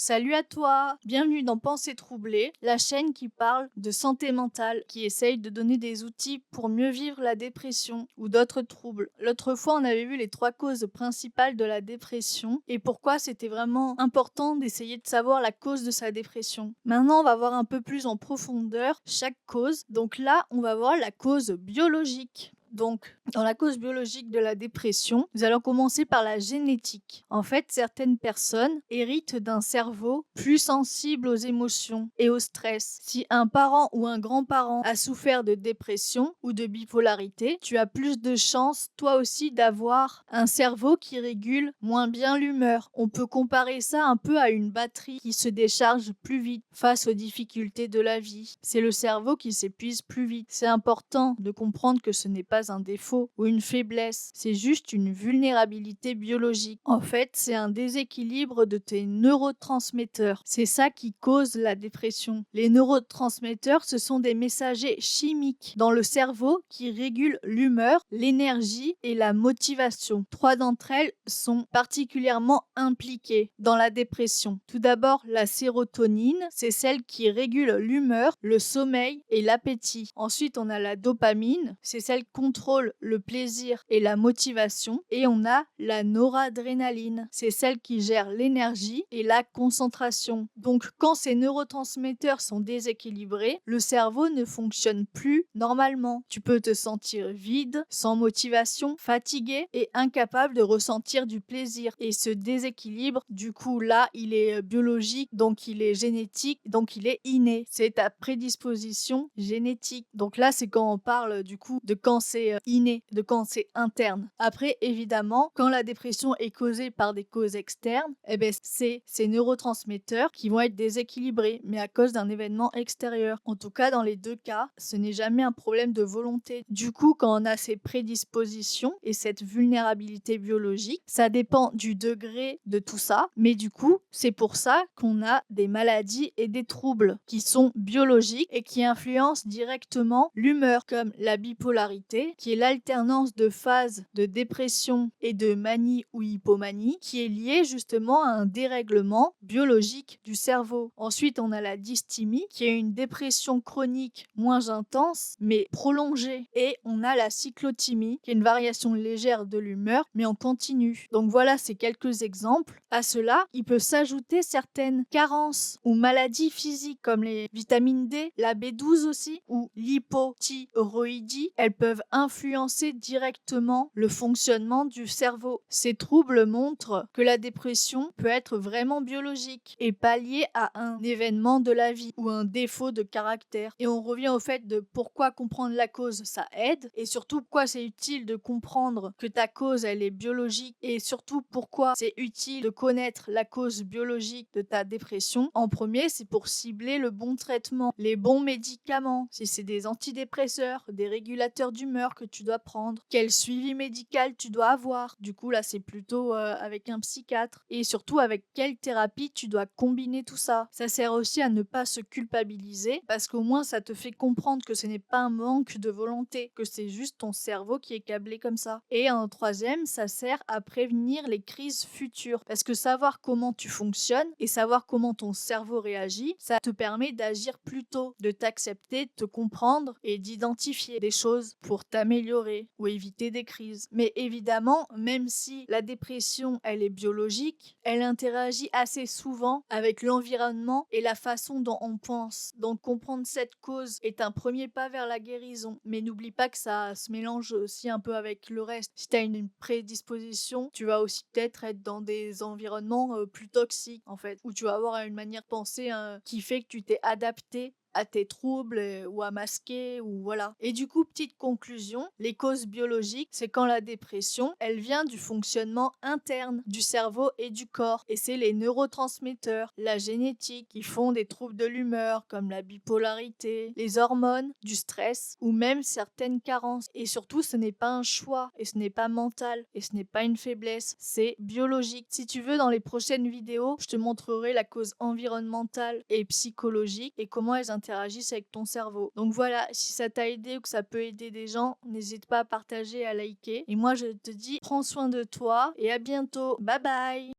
Salut à toi, bienvenue dans Pensée troublée, la chaîne qui parle de santé mentale, qui essaye de donner des outils pour mieux vivre la dépression ou d'autres troubles. L'autre fois, on avait vu les 3 causes principales de la dépression et pourquoi c'était vraiment important d'essayer de savoir la cause de sa dépression. Maintenant, on va voir un peu plus en profondeur chaque cause. Donc là, on va voir la cause biologique. Donc, dans la cause biologique de la dépression, nous allons commencer par la génétique. En fait, certaines personnes héritent d'un cerveau plus sensible aux émotions et au stress. Si un parent ou un grand-parent a souffert de dépression ou de bipolarité, tu as plus de chances, toi aussi, d'avoir un cerveau qui régule moins bien l'humeur. On peut comparer ça un peu à une batterie qui se décharge plus vite face aux difficultés de la vie. C'est le cerveau qui s'épuise plus vite. C'est important de comprendre que ce n'est pas un défaut ou une faiblesse, c'est juste une vulnérabilité biologique. En fait, c'est un déséquilibre de tes neurotransmetteurs. C'est ça qui cause la dépression. Les neurotransmetteurs, ce sont des messagers chimiques dans le cerveau qui régulent l'humeur, l'énergie et la motivation. 3 d'entre elles sont particulièrement impliquées dans la dépression. Tout d'abord, la sérotonine, c'est celle qui régule l'humeur, le sommeil et l'appétit. Ensuite, on a la dopamine, c'est celle qui contrôle le plaisir et la motivation. Et on a la noradrénaline, c'est celle qui gère l'énergie et la concentration. Donc, quand ces neurotransmetteurs sont déséquilibrés, le cerveau ne fonctionne plus normalement. Tu peux te sentir vide, sans motivation, fatigué et incapable de ressentir du plaisir. Et ce déséquilibre, du coup, là, il est biologique, donc il est génétique, donc il est inné. C'est ta prédisposition génétique. Donc là, c'est quand on parle du coup de quand c'est inné, de quand c'est interne. Après, évidemment, quand la dépression est causée par des causes externes, eh ben, c'est ces neurotransmetteurs qui vont être déséquilibrés, mais à cause d'un événement extérieur. En tout cas, dans les 2 cas, ce n'est jamais un problème de volonté. Du coup, quand on a ces prédispositions et cette vulnérabilité biologique, ça dépend du degré de tout ça, mais du coup, c'est pour ça qu'on a des maladies et des troubles qui sont biologiques et qui influencent directement l'humeur, comme la bipolarité, qui est l'alternance de phases de dépression et de manie ou hypomanie, qui est liée justement à un dérèglement biologique du cerveau. Ensuite, on a la dysthymie, qui est une dépression chronique moins intense, mais prolongée. Et on a la cyclothymie, qui est une variation légère de l'humeur, mais en continu. Donc voilà, c'est quelques exemples. À cela, il peut s'ajouter certaines carences ou maladies physiques, comme les vitamines D, la B12 aussi, ou l'hypothyroïdie. Elles peuvent influencer directement le fonctionnement du cerveau. Ces troubles montrent que la dépression peut être vraiment biologique et pas liée à un événement de la vie ou un défaut de caractère. Et on revient au fait de pourquoi comprendre la cause, ça aide, et surtout pourquoi c'est utile de comprendre que ta cause, elle est biologique, et surtout pourquoi c'est utile de connaître la cause biologique de ta dépression. En premier, c'est pour cibler le bon traitement, les bons médicaments, si c'est des antidépresseurs, des régulateurs d'humeur que tu dois prendre, quel suivi médical tu dois avoir. Du coup, là, c'est plutôt avec un psychiatre. Et surtout, avec quelle thérapie tu dois combiner tout ça. Ça sert aussi à ne pas se culpabiliser, parce qu'au moins, ça te fait comprendre que ce n'est pas un manque de volonté, que c'est juste ton cerveau qui est câblé comme ça. Et en troisième, ça sert à prévenir les crises futures, parce que savoir comment tu fonctionnes et savoir comment ton cerveau réagit, ça te permet d'agir plus tôt, de t'accepter, de te comprendre et d'identifier des choses pour t'améliorer ou éviter des crises. Mais évidemment, même si la dépression, elle est biologique, elle interagit assez souvent avec l'environnement et la façon dont on pense. Donc comprendre cette cause est un premier pas vers la guérison. Mais n'oublie pas que ça se mélange aussi un peu avec le reste. Si tu as une prédisposition, tu vas aussi peut-être être dans des environnements plus toxiques, en fait, où tu vas avoir une manière de penser qui fait que tu t'es adapté à tes troubles ou à masquer ou voilà. Et du coup, petite conclusion, les causes biologiques, c'est quand la dépression, elle vient du fonctionnement interne du cerveau et du corps. Et c'est les neurotransmetteurs, la génétique qui font des troubles de l'humeur comme la bipolarité, les hormones, du stress ou même certaines carences. Et surtout, ce n'est pas un choix et ce n'est pas mental et ce n'est pas une faiblesse, c'est biologique. Si tu veux, dans les prochaines vidéos, je te montrerai la cause environnementale et psychologique et comment elles interagissent avec ton cerveau. Donc voilà, si ça t'a aidé ou que ça peut aider des gens, n'hésite pas à partager, à liker. Et moi, je te dis, prends soin de toi et à bientôt. Bye bye!